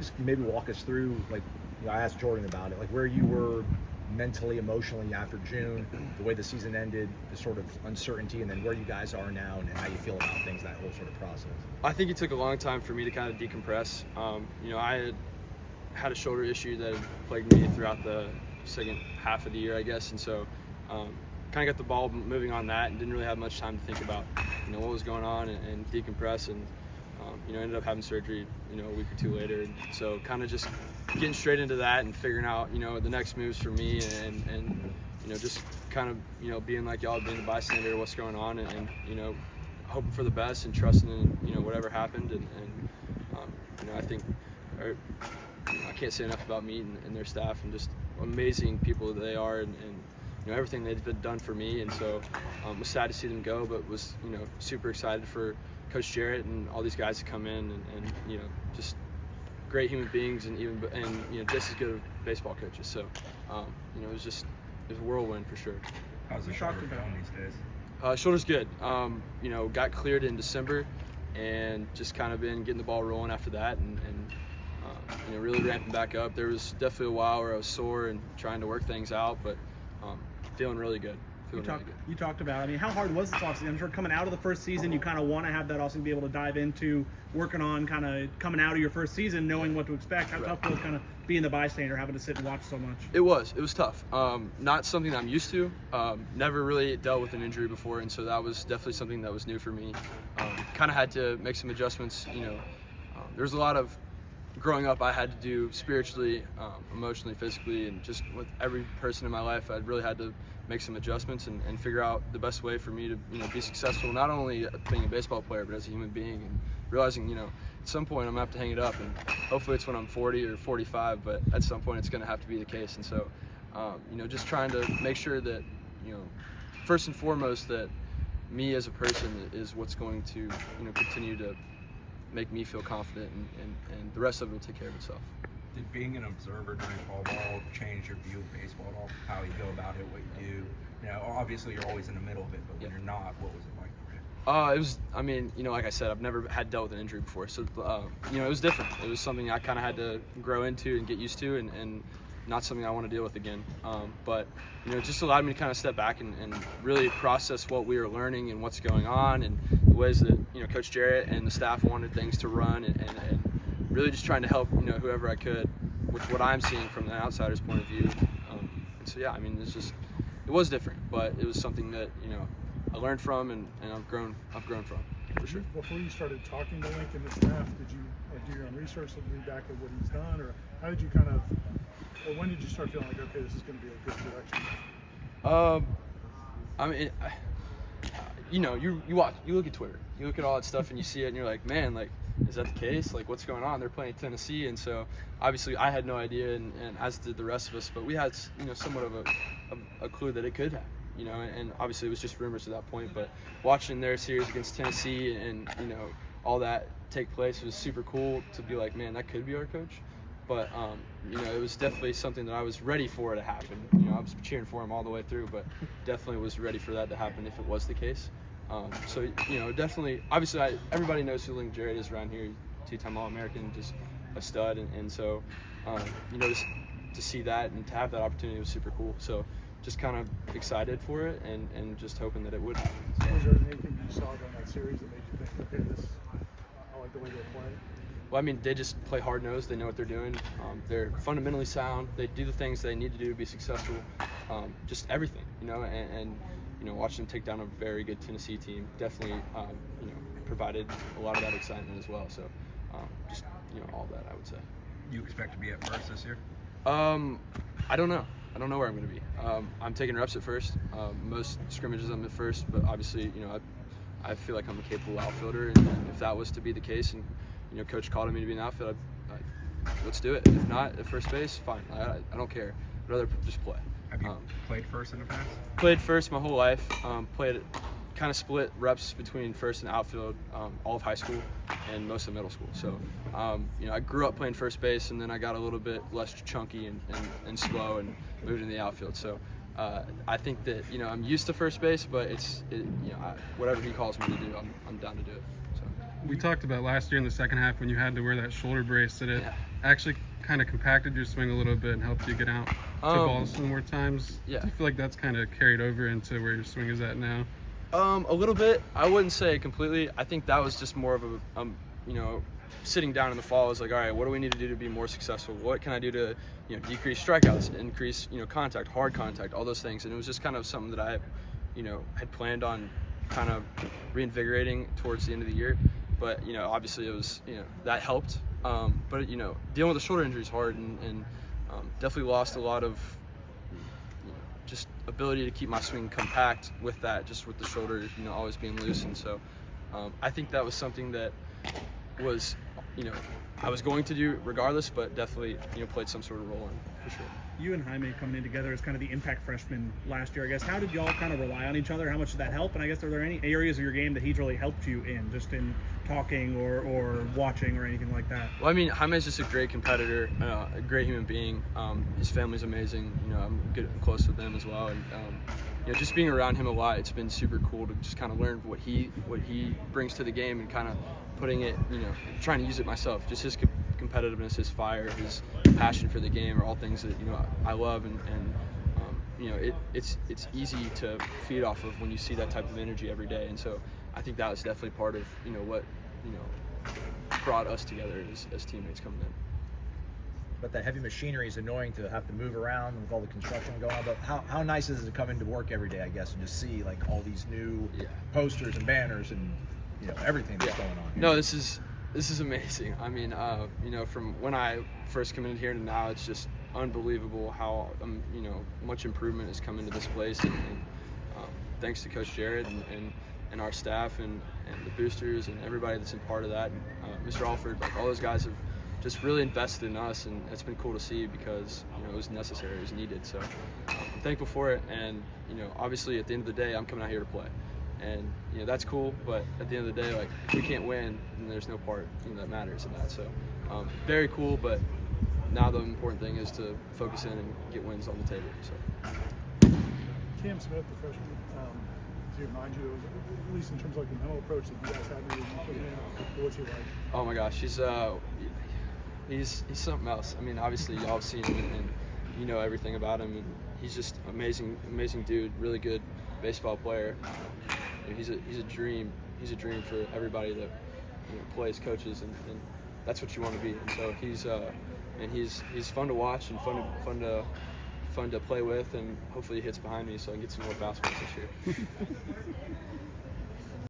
Just maybe walk us through, like, I asked Jordan about it, like where you were mentally, emotionally after June, the way the season ended, the sort of uncertainty, and then where you guys are now and how you feel about things, that whole sort of process. I think it took a long time for me to kind of decompress. I had a shoulder issue that had plagued me throughout the second half of the year, I guess, and so kind of got the ball moving on that and didn't really have much time to think about what was going on and decompress, and ended up having surgery a week or two later, and so kind of just getting straight into that and figuring out the next moves for me, and just kind of being like y'all, being a bystander, what's going on, and hoping for the best and trusting in whatever happened, and I think I can't say enough about Meat and their staff and just amazing people that they are, and everything they've done for me, and so was sad to see them go, but was super excited for Coach Jarrett and all these guys to come in, and just great human beings, and just as good of baseball coaches. So it was a whirlwind for sure. How's the shoulder going these days? Shoulder's good. Got cleared in December, and just kind of been getting the ball rolling after that, and really ramping back up. There was definitely a while where I was sore and trying to work things out, but feeling really good. You talked about, how hard was this offseason? I'm sure coming out of the first season, you kind of want to have that offseason, be able to dive into working on kind of coming out of your first season, knowing what to expect. How tough was kind of being the bystander, having to sit and watch so much? It was tough. Not something that I'm used to. Never really dealt with an injury before, and so that was definitely something that was new for me. Kind of had to make some adjustments. There was a lot of growing up I had to do spiritually, emotionally, physically, and just with every person in my life, I really had to make some adjustments and figure out the best way for me to be successful, not only being a baseball player, but as a human being, and realizing at some point I'm gonna have to hang it up, and hopefully it's when I'm 40 or 45, but at some point it's gonna have to be the case. And so just trying to make sure that first and foremost that me as a person is what's going to continue to make me feel confident, and the rest of it will take care of itself. Did being an observer during fall ball change your view of baseball at all? How you go about it, what you do? Obviously you're always in the middle of it, but when you're not, what was it like for you? It was, like I said, I've never had dealt with an injury before, so it was different. It was something I kind of had to grow into and get used to, and not something I want to deal with again. But it just allowed me to kind of step back and really process what we were learning and what's going on, and the ways that Coach Jarrett and the staff wanted things to run, and really just trying to help whoever I could with what I'm seeing from the outsider's point of view. And so it was different, but it was something that I learned from, and I've grown from, for sure. Before you started talking to Lincoln and the staff, did you do your own research, look back at what he's done, or how did you or when did you start feeling like, okay, this is going to be a good direction? You look at Twitter, you look at all that stuff, and you see it, and you're like, man, like, is that the case? Like, what's going on? They're playing Tennessee, and so obviously I had no idea, and as did the rest of us, but we had somewhat of a clue that it could happen. And obviously it was just rumors at that point, but watching their series against Tennessee and all that take place was super cool to be like, man, that could be our coach. But it was definitely something that I was ready for to happen. I was cheering for him all the way through, but definitely was ready for that to happen if it was the case. So definitely, obviously everybody knows who Lincoln Jarrett is around here. Two-time All-American, just a stud, and so just to see that and to have that opportunity was super cool. So just kind of excited for it, and just hoping that it would happen. So was there anything you saw during that series that made you think, okay, I like the way they play? Well, they just play hard-nosed. They know what they're doing. They're fundamentally sound. They do the things they need to do to be successful. Just everything, and watching them take down a very good Tennessee team definitely, provided a lot of that excitement as well. So, just all that, I would say. You expect to be at first this year? I don't know. I don't know where I'm going to be. I'm taking reps at first. Most scrimmages I'm at first, but obviously, I feel like I'm a capable outfielder, and if that was to be the case, and Coach called me to be an outfielder, let's do it. If not, at first base, fine. I don't care. I'd rather just play. Have you played first in the past? Played first my whole life. Played kind of split reps between first and outfield all of high school and most of middle school. So, I grew up playing first base, and then I got a little bit less chunky and slow and moved into the outfield. So, I think that I'm used to first base, but whatever he calls me to do, I'm down to do it. So. we talked about last year in the second half when you had to wear that shoulder brace, that it Yeah. actually kind of compacted your swing a little bit and helped you get out to balls some more times. Yeah. Do you feel like that's kind of carried over into where your swing is at now? A little bit. I wouldn't say completely. I think that was just more of a, sitting down in the fall is like, all right, what do we need to do to be more successful? What can I do to, decrease strikeouts, increase, contact, hard contact, all those things. And it was just kind of something that I, had planned on kind of reinvigorating towards the end of the year. But, obviously it was, that helped. But, dealing with the shoulder injury is hard and definitely lost a lot of, just ability to keep my swing compact with that, just with the shoulder, always being loose. And so I think that was something that was, I was going to do regardless, but definitely, played some sort of role in for sure. You and Jaime coming in together as kind of the impact freshman last year, I guess. How did y'all kind of rely on each other? How much did that help? And I guess, are there any areas of your game that he's really helped you in, just in talking or watching or anything like that? Well, I mean, Jaime's just a great competitor, a great human being. His family's amazing. I'm close with them as well. And, just being around him a lot, it's been super cool to just kind of learn what he brings to the game and kind of putting it, trying to use it myself. Just his competitiveness, his fire, his passion for the game are all things that, I love. And it's easy to feed off of when you see that type of energy every day. And so I think that was definitely part of, what, brought us together as teammates coming in. But that heavy machinery is annoying to have to move around with all the construction going on. But how nice is it to come into work every day, I guess, and just see like all these new posters and banners and everything that's going on here? No, this is amazing. I mean, from when I first came in here to now, it's just unbelievable how much improvement has come into this place, and thanks to Coach Jarrett and our staff and the boosters and everybody that's been part of that, and Mr. Alford, like all those guys have just really invested in us, and it's been cool to see because it was necessary, it was needed. So I'm thankful for it, and obviously at the end of the day, I'm coming out here to play, and that's cool. But at the end of the day, like if we can't win, then there's no part that matters in that. So very cool, but now the important thing is to focus in and get wins on the table. So Cam Smith, the freshman, does he remind you of, at least in terms of like the mental approach that you guys had when you put him in? What's he like? Oh my gosh, he's something else. I mean, obviously y'all have seen him and you know everything about him, and he's just amazing dude, really good baseball player. He's a dream. He's a dream for everybody that plays, coaches, and that's what you want to be. And so he's fun to watch and fun to play with, and hopefully he hits behind me so I can get some more fastballs this year.